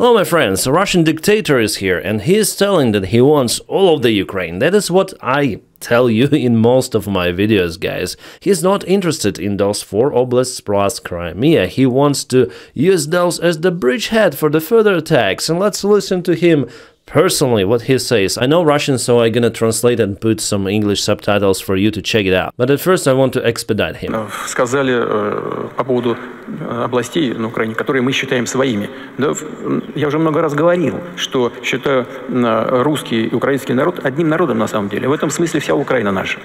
Hello my friends, a Russian dictator is here and he is telling that he wants all of the Ukraine. That is what I tell you in most of my videos, guys. He's not interested in those 4 oblasts plus Crimea. He wants to use those as the bridgehead for the further attacks. And let's listen to him personally, what he says. I know Russian, so I'm gonna translate and put some English subtitles for you to check it out. But at first I want to expedite him. Сказали по поводу областей на Украине, которые мы считаем своими. Да, я уже много раз говорил, что считаю русский и украинский народ одним народом на самом деле. В этом смысле вся Украина наша.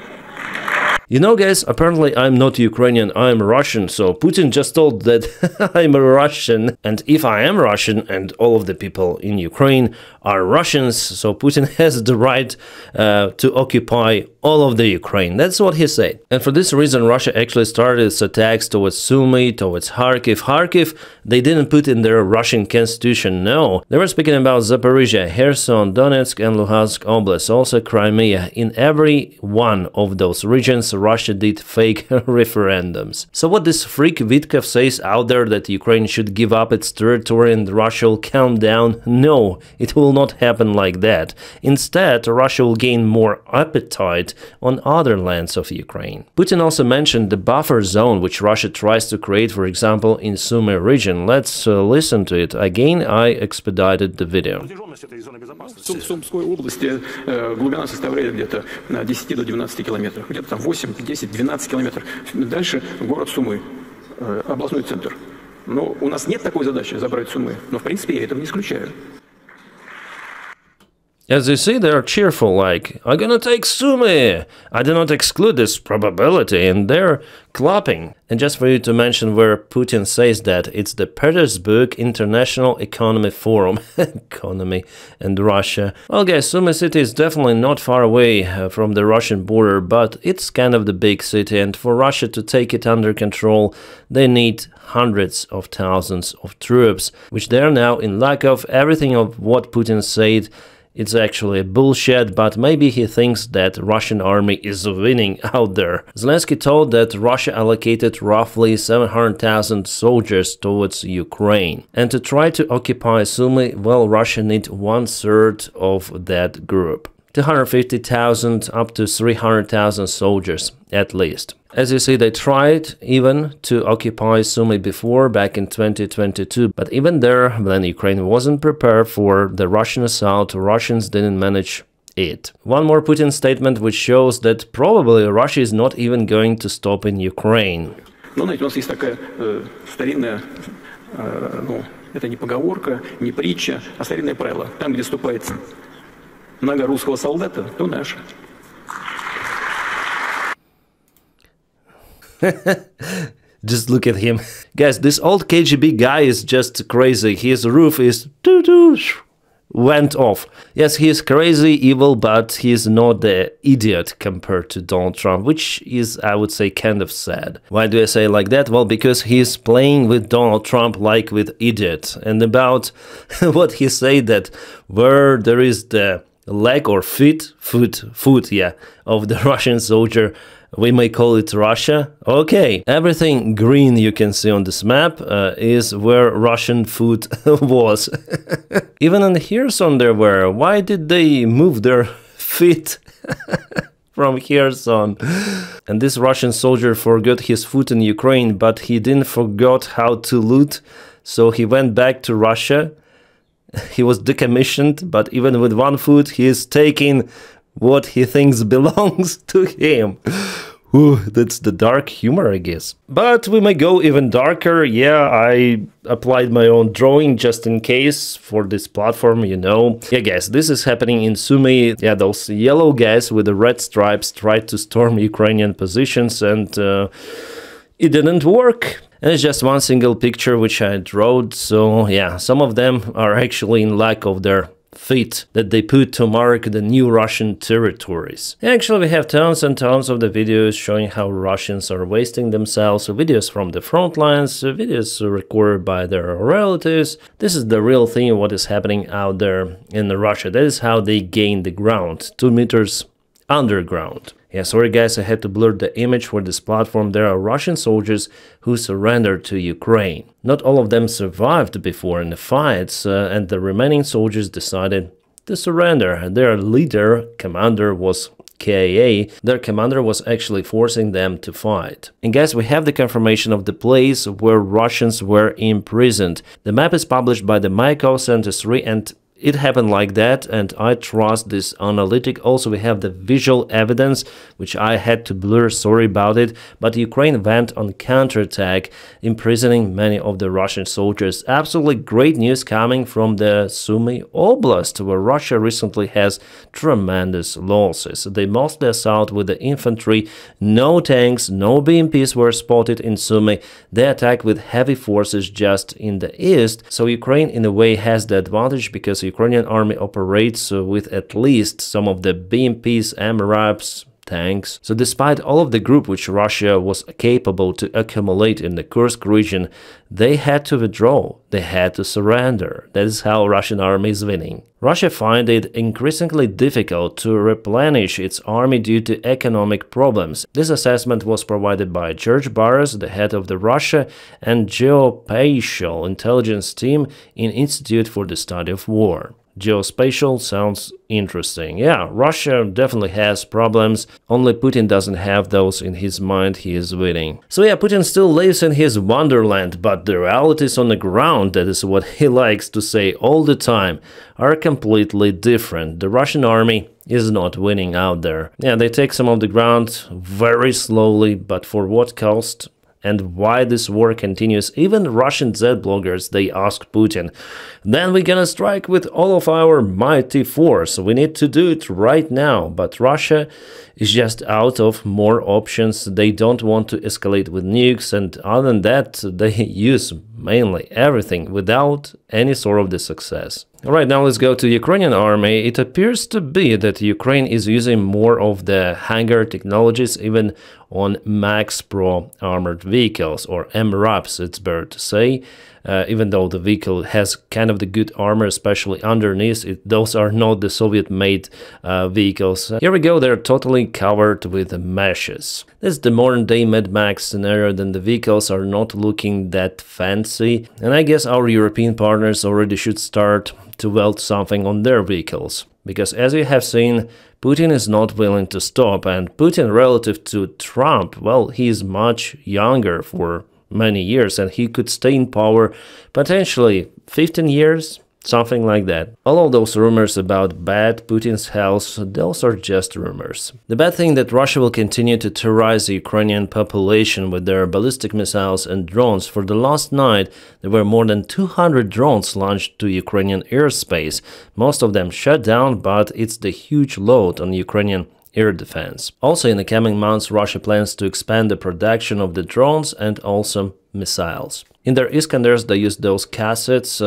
You know, guys, apparently I'm not Ukrainian, I'm Russian, so Putin just told that I'm a Russian, and if I am Russian and all of the people in Ukraine are Russians, so Putin has the right to occupy all of the Ukraine. That's what he said. And for this reason, Russia actually started its attacks towards Sumy, towards Kharkiv. Kharkiv, they didn't put in their Russian constitution, no. They were speaking about Zaporizhia, Kherson, Donetsk and Luhansk Oblast, also Crimea. In every one of those regions, Russia did fake referendums. So what this freak Vitkov says out there that Ukraine should give up its territory and Russia will calm down? No, it will not happen like that. Instead, Russia will gain more appetite on other lands of Ukraine. Putin also mentioned the buffer zone which Russia tries to create, for example, in Sumy region. Let's listen to it. Again, I expedited the video. В Сумской области глубина составляет где-то 10 до 12 километров, где-то там 8, 10, 12 километров. Дальше город Сумы, областной центр. Но у нас нет такой задачи забрать Сумы, но в принципе я этого не исключаю. As you see, they are cheerful, like, I'm gonna take Sumy! I do not exclude this probability, and they're clapping. And just for you to mention where Putin says that, it's the Petersburg International Economy Forum, economy, and Russia. Well guys, Sumy city is definitely not far away from the Russian border, but it's kind of the big city, and for Russia to take it under control, they need hundreds of thousands of troops, which they are now in lack of. Everything of what Putin said, it's actually bullshit, but maybe he thinks that Russian army is winning out there. Zelensky told that Russia allocated roughly 700,000 soldiers towards Ukraine. And to try to occupy Sumy, well, Russia needs 1/3 of that group. 250,000 up to 300,000 soldiers, at least. As you see, they tried even to occupy Sumy before, back in 2022, but even there, when Ukraine wasn't prepared for the Russian assault, Russians didn't manage it. One more Putin statement which shows that probably Russia is not even going to stop in Ukraine. Ну, знаете, у нас есть такая старинная, это не поговорка, не притча, а старинное правило. Там, где ступает нога русского солдата, то наша. Just look at him. Guys, this old KGB guy is just crazy. His roof is went off. Yes, he is crazy, evil, but he's not the idiot compared to Donald Trump, which is, I would say, kind of sad. Why do I say like that? Well, because he's playing with Donald Trump like with idiot. And about what he said, that where there is the leg or foot, yeah, of the Russian soldier, we may call it Russia. Okay, everything green you can see on this map is where Russian foot was. Even in Kherson there were. Why did they move their feet from Kherson? And this Russian soldier forgot his foot in Ukraine, but he didn't forget how to loot, so he went back to Russia. He was decommissioned, but even with one foot, he is taking what he thinks belongs to him. Ooh, that's the dark humor, I guess. But we may go even darker. Yeah, I applied my own drawing just in case for this platform, you know. Yeah, guys, this is happening in Sumy. Yeah, those yellow guys with the red stripes tried to storm Ukrainian positions and it didn't work. And it's just one single picture which I drew. So yeah, some of them are actually in lack of their feet that they put to mark the new Russian territories. Actually, we have tons and tons of the videos showing how Russians are wasting themselves, videos from the front lines, videos recorded by their relatives. This is the real thing, what is happening out there in Russia. That is how they gain the ground, 2 meters underground. Yeah, sorry guys, I had to blur the image for this platform. There are Russian soldiers who surrendered to Ukraine. Not all of them survived before in the fights, and the remaining soldiers decided to surrender. Their leader, commander, was KIA. Their commander was actually forcing them to fight. And guys, we have the confirmation of the place where Russians were imprisoned. The map is published by the Mykov Center 3, and it happened like that, and I trust this analytic. Also, we have the visual evidence, which I had to blur, sorry about it, but Ukraine went on counterattack, imprisoning many of the Russian soldiers. Absolutely great news coming from the Sumy Oblast, where Russia recently has tremendous losses. They mostly assault with the infantry, no tanks, no BMPs were spotted in Sumy. They attack with heavy forces just in the east, so Ukraine in a way has the advantage because Ukrainian army operates with at least some of the BMPs, MRAPs, tanks. So despite all of the group which Russia was capable to accumulate in the Kursk region, they had to withdraw, they had to surrender. That is how Russian army is winning. Russia finds it increasingly difficult to replenish its army due to economic problems. This assessment was provided by George Barras, the head of the Russia and Geospatial Intelligence Team in Institute for the Study of War. Geospatial sounds interesting. Yeah, Russia definitely has problems. Only Putin doesn't have those in his mind. He is winning. So yeah, Putin still lives in his wonderland, but the realities on the ground, that is what he likes to say all the time, are completely different. The Russian army is not winning out there. Yeah, they take some of the ground very slowly, but for what cost? And why this war continues. Even Russian Z-bloggers, they ask Putin, then we're gonna strike with all of our mighty force. We need to do it right now. But Russia is just out of more options. They don't want to escalate with nukes, and other than that, they use mainly everything without any sort of the success. Alright, now let's go to Ukrainian army. It appears to be that Ukraine is using more of the hangar technologies, even on Max Pro armored vehicles, or MRAPs, it's better to say. Even though the vehicle has kind of the good armor, especially underneath, those are not the Soviet-made vehicles. Here we go, they're totally covered with meshes. This is the modern-day Mad Max scenario, then the vehicles are not looking that fancy, and I guess our European partners already should start to weld something on their vehicles. Because as you have seen, Putin is not willing to stop, and Putin relative to Trump, well, he is much younger for many years, and he could stay in power potentially 15 years, something like that. All of those rumors about bad Putin's health, those are just rumors. The bad thing that Russia will continue to terrorize the Ukrainian population with their ballistic missiles and drones. For the last night, there were more than 200 drones launched to Ukrainian airspace. Most of them shut down, but it's the huge load on Ukrainian air defense. Also, in the coming months, Russia plans to expand the production of the drones and also missiles. In their Iskanders, they use those cassettes,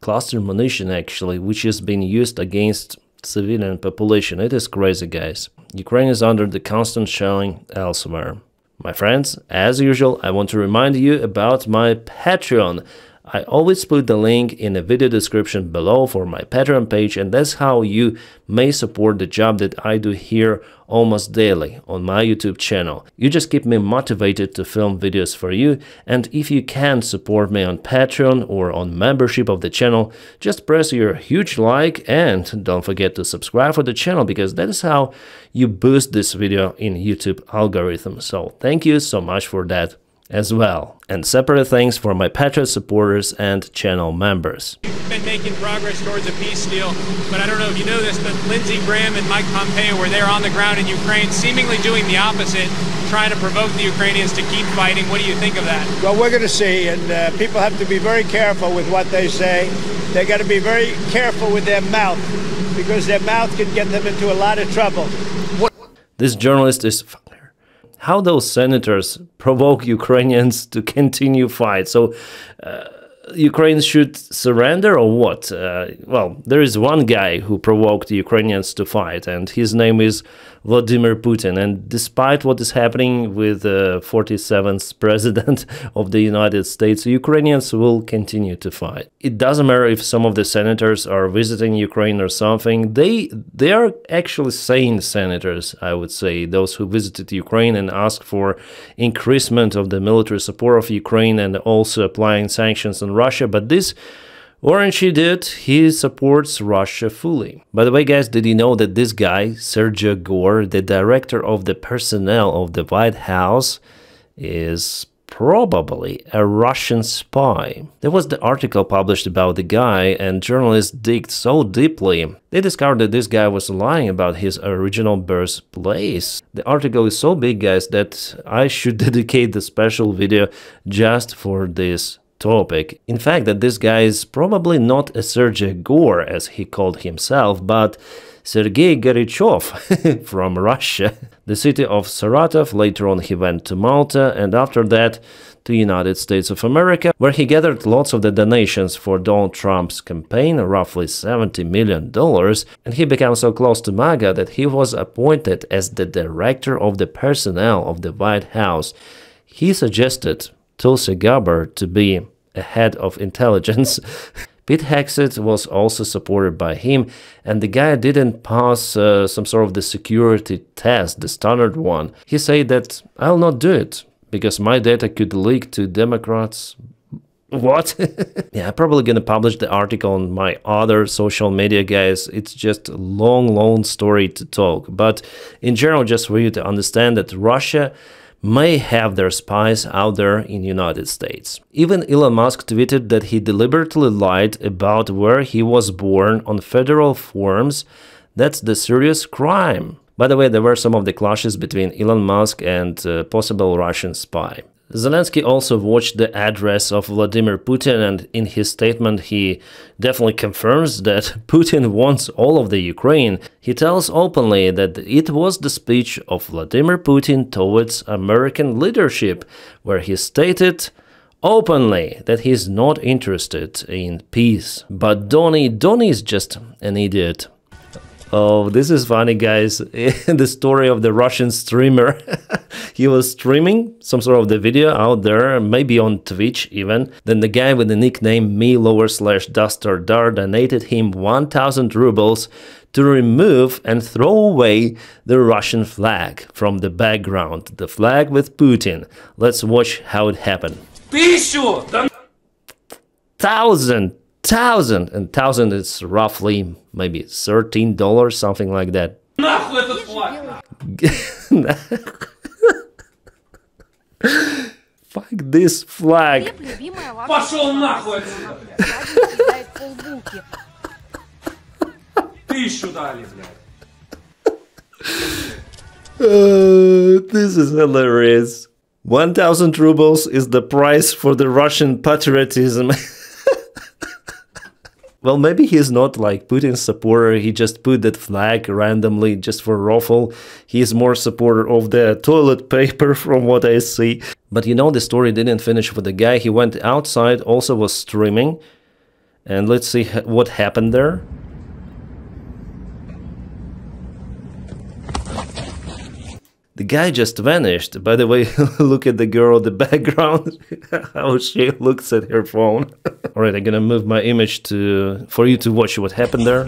cluster munition actually, which is being used against civilian population. It is crazy, guys. Ukraine is under the constant shelling elsewhere. My friends, as usual, I want to remind you about my Patreon. I always put the link in the video description below for my Patreon page, and that's how you may support the job that I do here almost daily on my YouTube channel. You just keep me motivated to film videos for you, and if you can support me on Patreon or on membership of the channel, just press your huge like and don't forget to subscribe for the channel, because that is how you boost this video in YouTube algorithm. So thank you so much for that as well. And separate thanks for my Patreon supporters and channel members. We've been making progress towards a peace deal, but I don't know if you know this, but Lindsey Graham and Mike Pompeo were there on the ground in Ukraine, seemingly doing the opposite, trying to provoke the Ukrainians to keep fighting. What do you think of that? Well, we're going to see, and people have to be very careful with what they say. They got to be very careful with their mouth, because their mouth can get them into a lot of trouble. This journalist is how those senators provoke Ukrainians to continue fight. So Ukraine should surrender or what? Well, there is one guy who provoked the Ukrainians to fight, and his name is Vladimir Putin. And despite what is happening with the 47th president of the United States, Ukrainians will continue to fight. It doesn't matter if some of the senators are visiting Ukraine or something. They are actually sane senators, I would say, those who visited Ukraine and asked for increasement of the military support of Ukraine and also applying sanctions on Russia. But this Orange dude, he supports Russia fully. By the way, guys, did you know that this guy, Sergei Gore, the director of the personnel of the White House, is probably a Russian spy? There was the article published about the guy, and journalists digged so deeply. They discovered that this guy was lying about his original birthplace. The article is so big, guys, that I should dedicate the special video just for this topic. In fact, that this guy is probably not a Sergei Gore, as he called himself, but Sergei Gorbachev from Russia. The city of Saratov. Later on he went to Malta, and after that to United States of America, where he gathered lots of the donations for Donald Trump's campaign, roughly $70 million, and he became so close to MAGA that he was appointed as the director of the personnel of the White House. He suggested Tulsi Gabbard to be a head of intelligence. Pete Hegseth was also supported by him, and the guy didn't pass some sort of the security test, the standard one. He said that I'll not do it because my data could leak to Democrats. What? Yeah, I'm probably gonna publish the article on my other social media, guys. It's just a long story to talk, but in general, just for you to understand that Russia may have their spies out there in the United States. Even Elon Musk tweeted that he deliberately lied about where he was born on federal forms. That's the serious crime. By the way, there were some of the clashes between Elon Musk and a possible Russian spy. Zelensky also watched the address of Vladimir Putin, and in his statement he definitely confirms that Putin wants all of the Ukraine. He tells openly that it was the speech of Vladimir Putin towards American leadership, where he stated openly that he's not interested in peace. But Donny is just an idiot. Oh, this is funny, guys. The story of the Russian streamer. He was streaming some sort of the video out there, maybe on Twitch even. Then the guy with the nickname me/Dustardar donated him 1,000 rubles to remove and throw away the Russian flag from the background. The flag with Putin. Let's watch how it happened. 1,000 is roughly maybe $13, something like that. Fuck this flag. This is hilarious. 1,000 rubles is the price for the Russian patriotism. Well, maybe he's not like Putin's supporter, he just put that flag randomly just for ruffle. He's more supporter of the toilet paper from what I see. But you know, the story didn't finish with the guy. He went outside, also was streaming. And let's see what happened there. The guy just vanished. By the way, look at the girl in the background, how she looks at her phone. Alright, I'm gonna move my image for you to watch what happened there.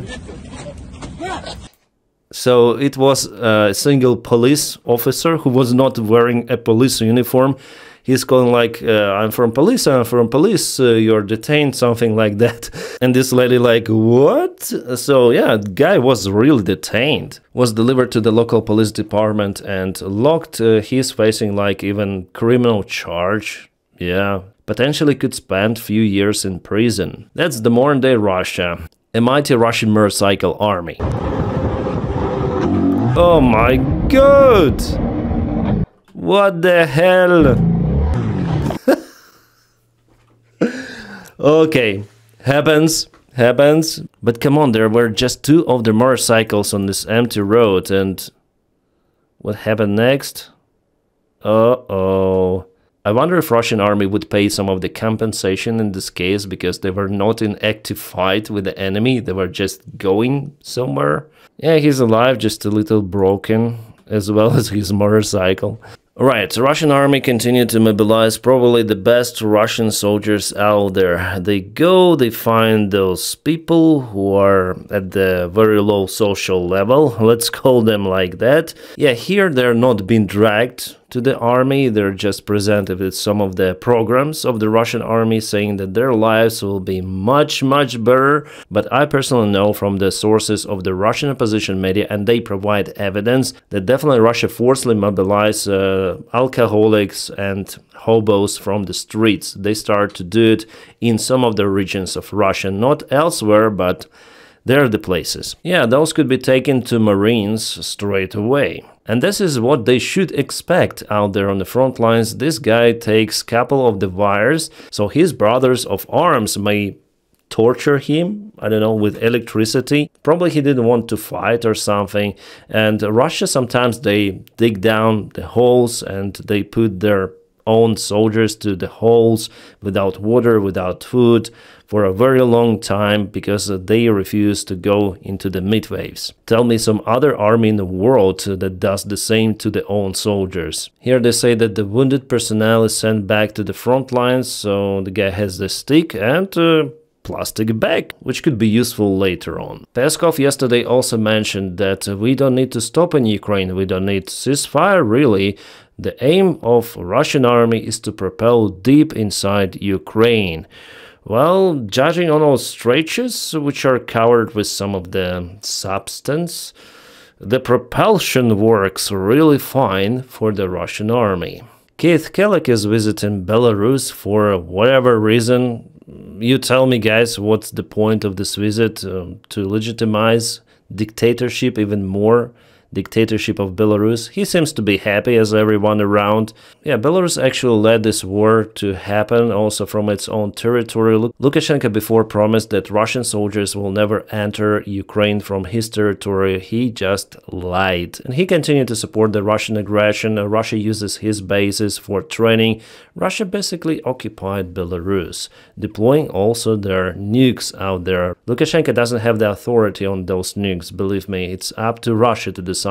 So it was a single police officer who was not wearing a police uniform. He's calling like, I'm from police, you're detained, something like that. And this lady like, what? So yeah, the guy was really detained. Was delivered to the local police department and locked. He's facing like even criminal charge. Yeah, potentially could spend few years in prison. That's the modern day Russia. A mighty Russian motorcycle army. Oh my god! What the hell? Okay, happens. But come on, there were just 2 of the motorcycles on this empty road, and what happened next? Uh-oh. I wonder if Russian army would pay some of the compensation in this case, because they were not in active fight with the enemy, they were just going somewhere. Yeah, he's alive, just a little broken, as well as his motorcycle. Alright, the Russian army continued to mobilize probably the best Russian soldiers out there. They go, they find those people who are at the very low social level, let's call them like that. Yeah, here they're not being dragged to the army, they're just presented with some of the programs of the Russian army saying that their lives will be much better. But I personally know from the sources of the Russian opposition media, and they provide evidence, that definitely Russia forcibly mobilized alcoholics and hobos from the streets. They start to do it in some of the regions of Russia, not elsewhere, but they're the places. Yeah, those could be taken to Marines straight away. And this is what they should expect out there on the front lines. This guy takes a couple of the wires, so his brothers of arms may torture him, I don't know, with electricity. Probably he didn't want to fight or something. And Russia, sometimes they dig down the holes and they put their own soldiers to the holes without water, without food, for a very long time, because they refuse to go into the midwaves. Tell me some other army in the world that does the same to their own soldiers. Here they say that the wounded personnel is sent back to the front lines, so the guy has the stick and plastic bag, which could be useful later on. Peskov yesterday also mentioned that we don't need to stop in Ukraine, we don't need ceasefire really. The aim of Russian army is to propel deep inside Ukraine. Well, judging on all stretches, which are covered with some of the substance, the propulsion works really fine for the Russian army. Keith Kellogg is visiting Belarus for whatever reason. You tell me, guys, what's the point of this visit? To legitimize dictatorship even more? Dictatorship of Belarus. He seems to be happy as everyone around. Yeah, Belarus actually led this war to happen also from its own territory. Lukashenko before promised that Russian soldiers will never enter Ukraine from his territory. He just lied. And he continued to support the Russian aggression. Russia uses his bases for training. Russia basically occupied Belarus, deploying also their nukes out there. Lukashenko doesn't have the authority on those nukes, believe me. It's up to Russia to decide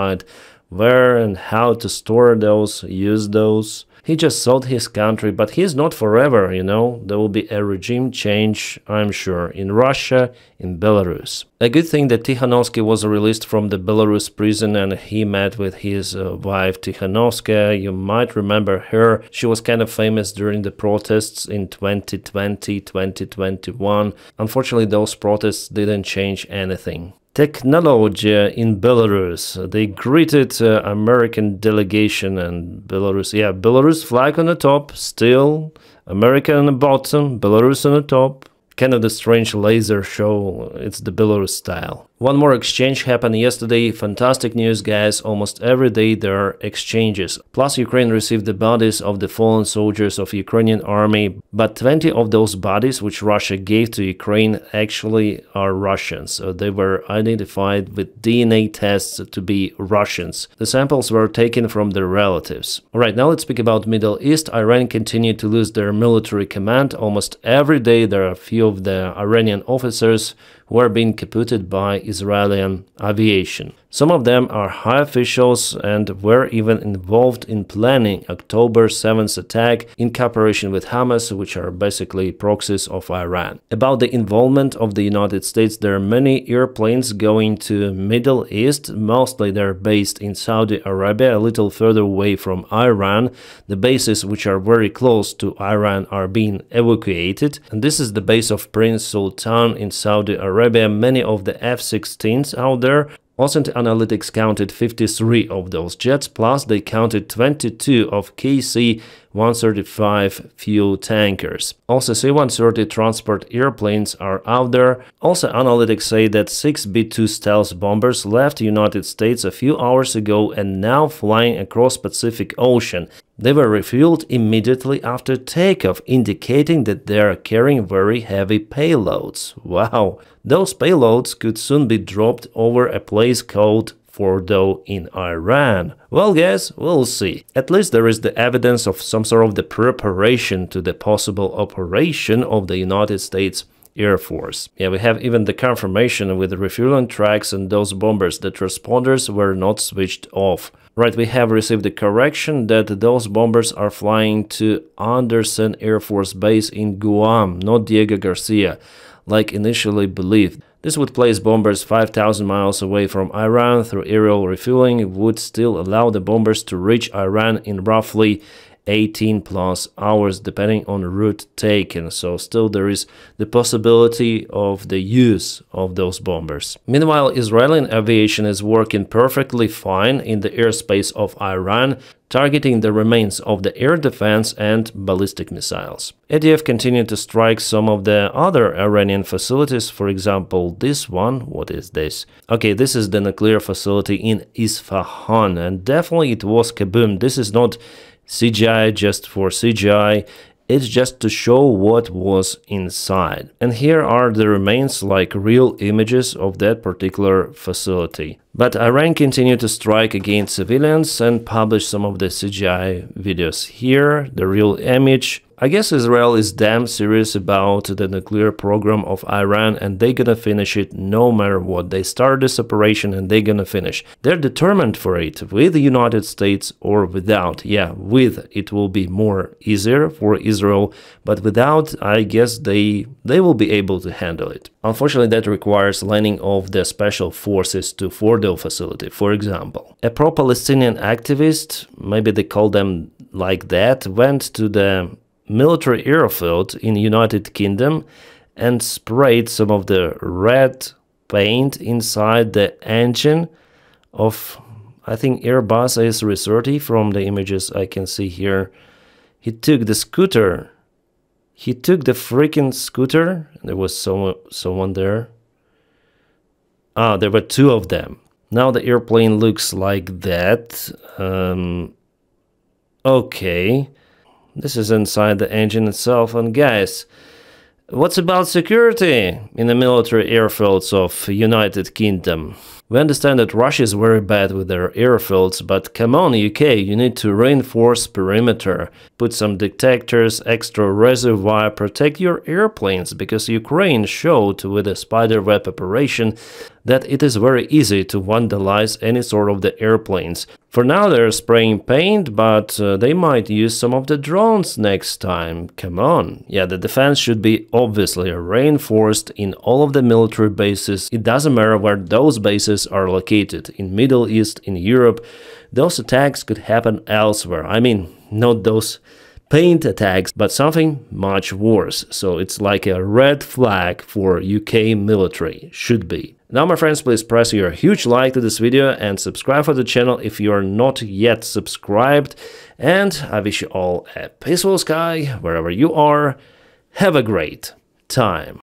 where and how to store those, use those. He just sold his country, but he's not forever, you know. There will be a regime change, I'm sure, in Russia, in Belarus. A good thing that Tikhanovsky was released from the Belarus prison and he met with his wife Tikhanovskaya. You might remember her. She was kind of famous during the protests in 2020, 2021. Unfortunately, those protests didn't change anything. Technology in Belarus. They greeted American delegation and Belarus. Yeah, Belarus flag on the top, still America on the bottom, Belarus on the top. Kind of the strange laser show, it's the Belarus style. One more exchange happened yesterday. Fantastic news, guys. Almost every day there are exchanges. Plus, Ukraine received the bodies of the fallen soldiers of Ukrainian army, but 20 of those bodies which Russia gave to Ukraine actually are Russians. So they were identified with DNA tests to be Russians. The samples were taken from their relatives. Alright, now let's speak about Middle East. Iran continued to lose their military command. Almost every day there are a few of the Iranian officers who are being captured by Israeli aviation. Some of them are high officials and were even involved in planning October 7th attack in cooperation with Hamas, which are basically proxies of Iran. About the involvement of the United States, there are many airplanes going to Middle East. Mostly they're based in Saudi Arabia, a little further away from Iran. The bases which are very close to Iran are being evacuated. And this is the base of Prince Sultan in Saudi Arabia. Many of the F-16s out there. Ocent Analytics counted 53 of those jets, plus they counted 22 of KC-135 fuel tankers. Also, C-130 transport airplanes are out there. Also, analytics say that 6 B-2 stealth bombers left the United States a few hours ago and now flying across Pacific Ocean. They were refueled immediately after takeoff, indicating that they are carrying very heavy payloads. Wow! Those payloads could soon be dropped over a place called Fordo in Iran? Well, guys, we'll see. At least there is the evidence of some sort of the preparation to the possible operation of the United States Air Force. Yeah, we have even the confirmation with the refueling tracks and those bombers that transponders were not switched off. Right, we have received the correction that those bombers are flying to Andersen Air Force Base in Guam, not Diego Garcia, like initially believed. This would place bombers 5,000 miles away from Iran through aerial refueling. It would still allow the bombers to reach Iran in roughly 18 plus hours depending on the route taken, so still there is the possibility of the use of those bombers. Meanwhile, Israeli aviation is working perfectly fine in the airspace of Iran, targeting the remains of the air defense and ballistic missiles. ADF continued to strike some of the other Iranian facilities, for example this one. What is this? Okay, this is the nuclear facility in Isfahan, and definitely it was kaboomed. This is not CGI just for CGI, it's just to show what was inside. And here are the remains, like real images of that particular facility. But Iran continued to strike against civilians and publish some of the CGI videos. Here, the real image. I guess Israel is damn serious about the nuclear program of Iran, and they're gonna finish it no matter what. They started this operation and they're gonna finish. They're determined for it, with the United States or without. Yeah, with it will be more easier for Israel, but without, I guess they will be able to handle it. Unfortunately, that requires landing of the special forces to Fordo facility, for example. A pro-Palestinian activist, maybe they call them like that, went to the military airfield in United Kingdom and sprayed some of the red paint inside the engine of, I think, Airbus A330 from the images I can see here. He took the scooter. He took the freaking scooter. There was someone there. Ah, there were two of them. Now the airplane looks like that. Okay. This is inside the engine itself. And guys, what's about security in the military airfields of United Kingdom? We understand that Russia is very bad with their airfields, but come on UK, you need to reinforce perimeter, put some detectors, extra reservoir, protect your airplanes, because Ukraine showed with the spiderweb operation that it is very easy to vandalize any sort of the airplanes. For now they're spraying paint, but they might use some of the drones next time. Come on. Yeah, the defense should be obviously reinforced in all of the military bases. It doesn't matter where those bases are located. In Middle East, in Europe, those attacks could happen elsewhere. I mean, not those paint attacks, but something much worse. So it's like a red flag for UK military, should be. Now, my friends, please press your huge like to this video and subscribe for the channel if you are not yet subscribed. And I wish you all a peaceful sky wherever you are. Have a great time.